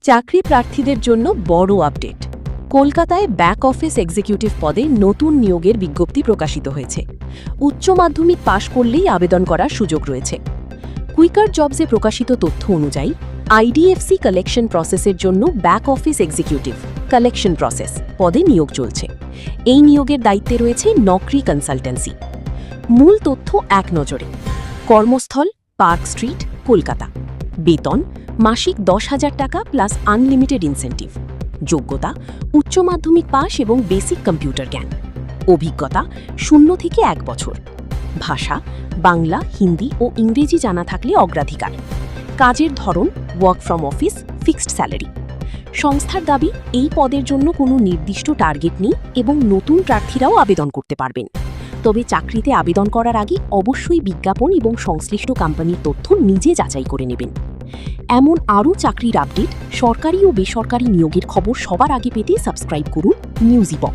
চাকরি প্রার্থীদের জন্য বড় আপডেট। কলকাতায় ব্যাক অফিস এক্সিকিউটিভ পদে নতুন নিয়োগের বিজ্ঞপ্তি প্রকাশিত হয়েছে। উচ্চ মাধ্যমিক পাশ করলেই আবেদন করার সুযোগ রয়েছে। কুইকার জবসে প্রকাশিত তথ্য অনুযায়ী আইডিএফসি কালেকশন প্রসেসের জন্য back office executive collection process পদে নিয়োগ চলছে। এই নিয়োগের দায়িত্বে রয়েছে নকরি কনসালটেন্সি। মূল তথ্য এক নজরে। কর্মস্থল পার্ক স্ট্রিট, কলকাতা। বেতন মাসিক 10,000 টাকা প্লাস আনলিমিটেড ইনসেন্টিভ। যোগ্যতা উচ্চ মাধ্যমিক পাশ এবং বেসিক কম্পিউটার জ্ঞান। অভিজ্ঞতা 0 থেকে 1 বছর। ভাষা বাংলা, হিন্দি ও ইংরেজি জানা থাকলে অগ্রাধিকার। কাজের ধরন work from office, fixed salary. সংস্থার দাবি, এই পদের জন্য কোনো নির্দিষ্ট টার্গেট নেই এবং নতুন প্রার্থীরাও আবেদন করতে পারবেন। তবে চাকরিতে আবেদন করার আগে অবশ্যই বিজ্ঞাপন এবং সংশ্লিষ্ট কোম্পানির তথ্য নিজে যাচাই করে নেবেন। এমন আরও চাকরির আপডেট, সরকারি ও বেসরকারি নিয়োগের খবর সবার আগে পেতে সাবস্ক্রাইব করুন নিউজ ইপক।